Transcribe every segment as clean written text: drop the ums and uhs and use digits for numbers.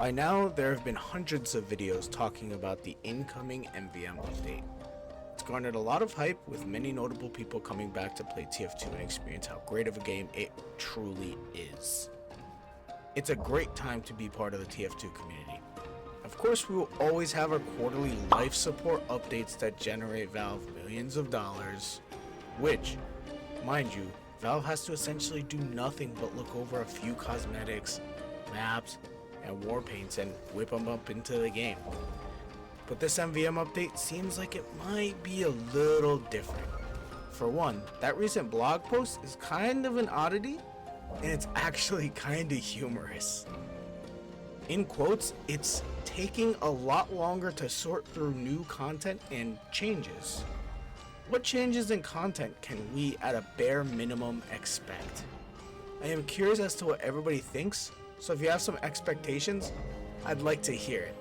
By now, there have been hundreds of videos talking about the incoming MVM update. It's garnered a lot of hype, with many notable people coming back to play TF2 and experience how great of a game it truly is. It's a great time to be part of the TF2 community. Of course, we will always have our quarterly life support updates that generate Valve millions of dollars, which, mind you, Valve has to essentially do nothing but look over a few cosmetics, maps, and war paints and whip them up into the game. But this MVM update seems like it might be a little different. For one, that recent blog post is kind of an oddity, and it's actually kind of humorous. In quotes, it's taking a lot longer to sort through new content and changes. What changes in content can we at a bare minimum expect? I am curious as to what everybody thinks, so if you have some expectations, I'd like to hear it.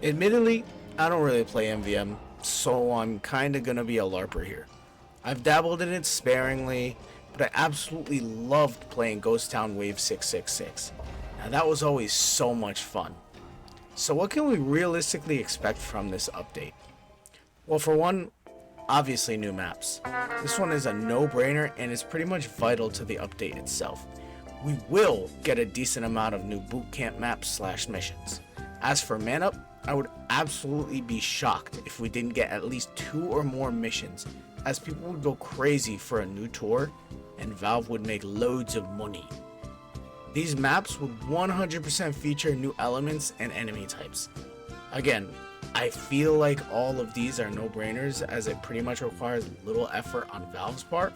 Admittedly, I don't really play MVM, so I'm kinda gonna be a LARPer here. I've dabbled in it sparingly, but I absolutely loved playing Ghost Town Wave 666. Now that was always so much fun. So what can we realistically expect from this update? Well, for one, obviously new maps. This one is a no-brainer and is pretty much vital to the update itself. We will get a decent amount of new bootcamp maps / missions. As for Man Up, I would absolutely be shocked if we didn't get at least 2 or more missions, as people would go crazy for a new tour and Valve would make loads of money. These maps would 100% feature new elements and enemy types. Again, I feel like all of these are no-brainers, as it pretty much requires little effort on Valve's part,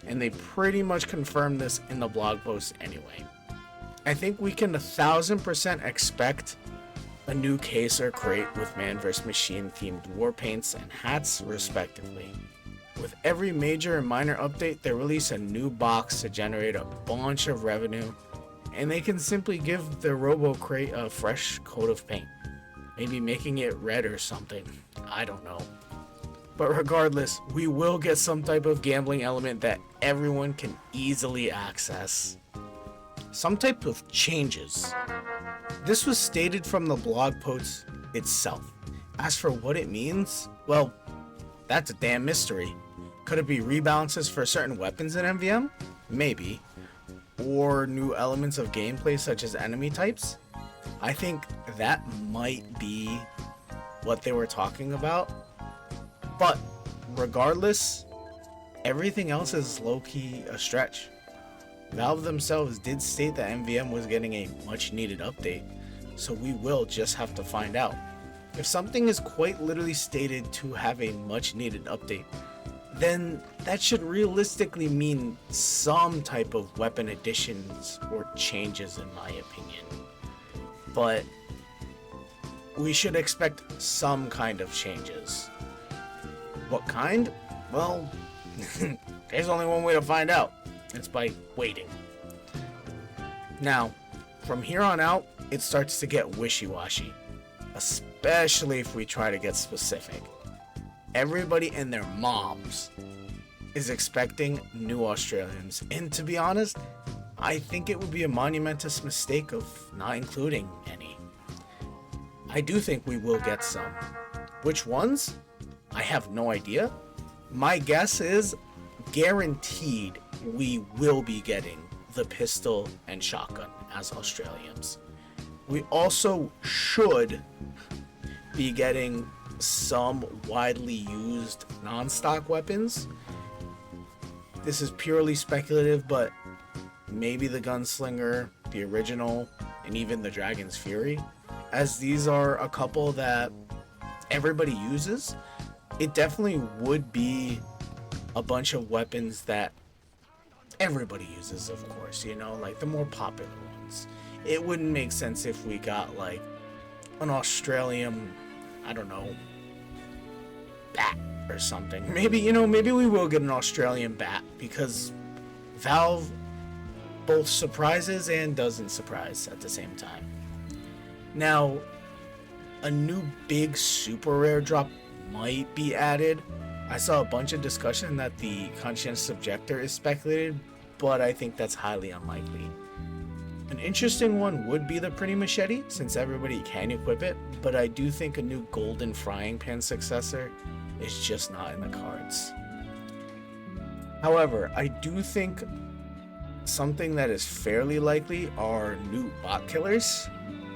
and they pretty much confirmed this in the blog post anyway. I think we can 1000% expect a new case or crate with man vs machine themed war paints and hats respectively. With every major and minor update, they release a new box to generate a bunch of revenue, and they can simply give their robo crate a fresh coat of paint, maybe making it red or something, I don't know. But regardless, we will get some type of gambling element that everyone can easily access. Some type of changes. This was stated from the blog post itself. As for what it means, well, that's a damn mystery. Could it be rebalances for certain weapons in MVM? Maybe. Or new elements of gameplay such as enemy types? I think that might be what they were talking about. But regardless, everything else is low-key a stretch. Valve themselves did state that MVM was getting a much needed update, so we will just have to find out. If something is quite literally stated to have a much needed update, then that should realistically mean some type of weapon additions or changes, in my opinion. But we should expect some kind of changes. What kind? Well, there's only one way to find out. It's by waiting. Now, from here on out, it starts to get wishy-washy, especially if we try to get specific. Everybody and their moms is expecting new Australians, and to be honest, I think it would be a monumentous mistake of not including any. I do think we will get some. Which ones? I have no idea. My guess is guaranteed we will be getting the pistol and shotgun as Australians. We also should be getting some widely used non-stock weapons. This is purely speculative, but maybe the Gunslinger, the original, and even the Dragon's Fury, as these are a couple that everybody uses. It definitely would be a bunch of weapons that everybody uses, of course, you know, like the more popular ones. It wouldn't make sense if we got like an Australian, I don't know, bat or something. Maybe we will get an Australian bat, because Valve both surprises and doesn't surprise at the same time. Now, a new big super rare drop might be added. I saw a bunch of discussion that the Conscientious Objector is speculated, but I think that's highly unlikely. An interesting one would be the pretty machete, since everybody can equip it, but I do think a new golden frying pan successor is just not in the cards. However, I do think something that is fairly likely are new bot killers,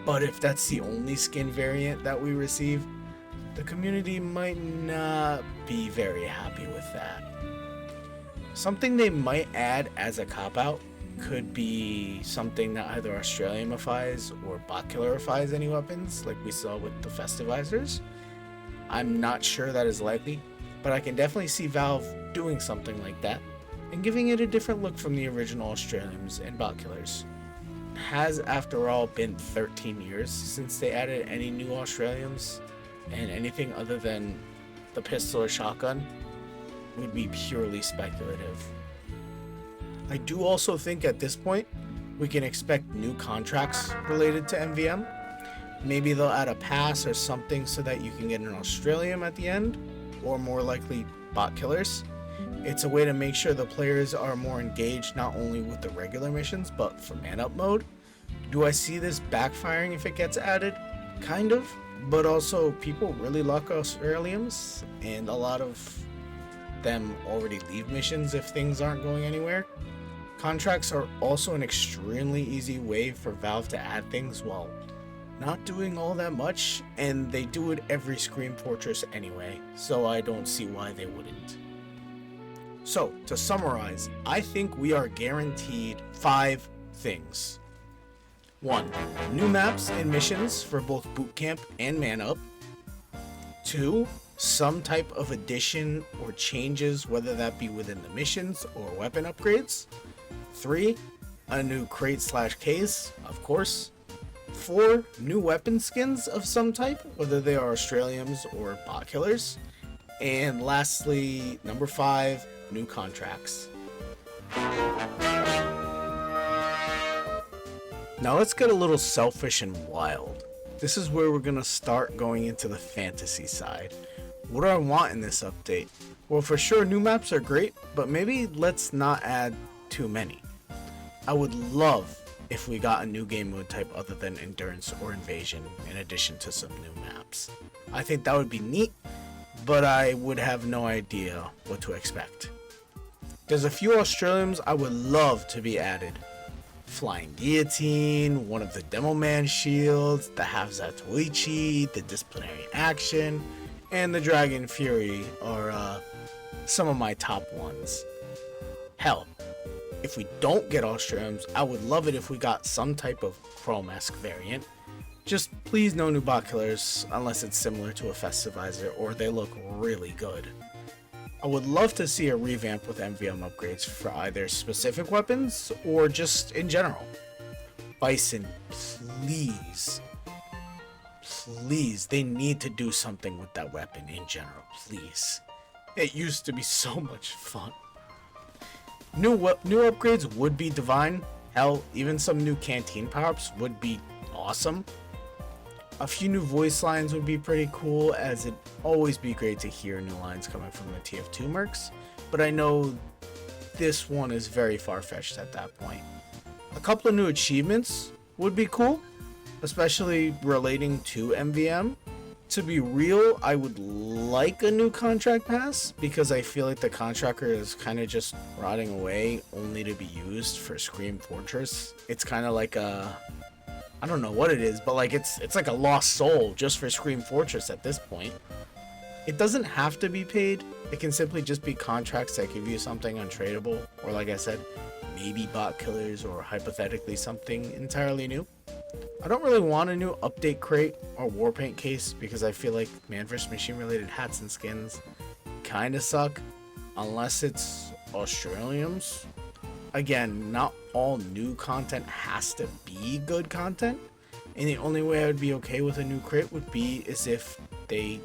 but if that's the only skin variant that we receive, the community might not be very happy with that. Something they might add as a cop-out could be something that either Australianifies or bot killerifies any weapons, like we saw with the Festivizers. I'm not sure that is likely, but I can definitely see Valve doing something like that and giving it a different look from the original Australians and bot killers. It has, after all, been 13 years since they added any new Australians, and anything other than the pistol or shotgun would be purely speculative. I do also think at this point we can expect new contracts related to MVM. Maybe they'll add a pass or something so that you can get an Australian at the end, or more likely bot killers. It's a way to make sure the players are more engaged not only with the regular missions but for man up mode. Do I see this backfiring if it gets added? Kind of, but also people really luck Australians, and a lot of them already leave missions if things aren't going anywhere. Contracts are also an extremely easy way for Valve to add things while not doing all that much, and they do it every Scream Fortress anyway, so I don't see why they wouldn't. So, to summarize, I think we are guaranteed 5 things. 1. New maps and missions for both Boot Camp and Man Up. 2. Some type of addition or changes, whether that be within the missions or weapon upgrades. 3. A new crate/case, of course. 4. New weapon skins of some type, whether they are Australians or bot killers. And lastly, number 5, new contracts. Now let's get a little selfish and wild. This is where we're gonna start going into the fantasy side. What do I want in this update? Well, for sure new maps are great, but maybe let's not add too many. I would love if we got a new game mode type other than Endurance or Invasion in addition to some new maps. I think that would be neat, but I would have no idea what to expect. There's a few Australians I would love to be added. Flying Guillotine, one of the Demo Man shields, the Half Zatoichi, the Disciplinary Action, and the Dragon Fury are some of my top ones. Hell, if we don't get Australians, I would love it if we got some type of Chrome-esque variant. Just please no new bot killers unless it's similar to a Festivizer or they look really good. I would love to see a revamp with MVM upgrades for either specific weapons or just in general. Bison, please. Please, they need to do something with that weapon in general, please. It used to be so much fun. New upgrades would be divine. Hell, even some new canteen power-ups would be awesome. A few new voice lines would be pretty cool, as it'd always be great to hear new lines coming from the TF2 mercs, but I know this one is very far-fetched at that point. A couple of new achievements would be cool, especially relating to MVM. To be real, I would like a new contract pass, because I feel like the contractor is kind of just rotting away only to be used for Scream Fortress. It's kind of like I don't know what it is, but like it's like a lost soul just for Scream Fortress at this point. It doesn't have to be paid. It can simply just be contracts that give you something untradeable, or like I said, maybe bot killers or hypothetically something entirely new. I don't really want a new update crate or warpaint case because I feel like man vs machine related hats and skins kind of suck unless it's Australians. Again, not all new content has to be good content, and the only way I would be okay with a new crate would be as if they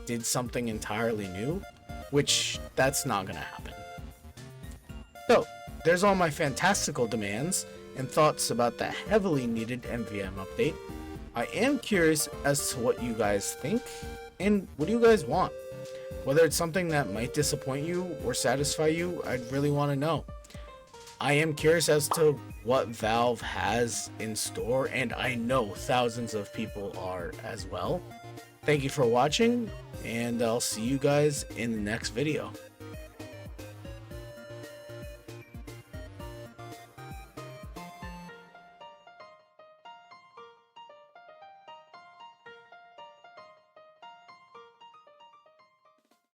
did something entirely new, which that's not gonna happen. So, there's all my fantastical demands and thoughts about the heavily needed MVM update. I am curious as to what you guys think, and what do you guys want? Whether it's something that might disappoint you or satisfy you, I'd really want to know. I am curious as to what Valve has in store, and I know thousands of people are as well. Thank you for watching, and I'll see you guys in the next video.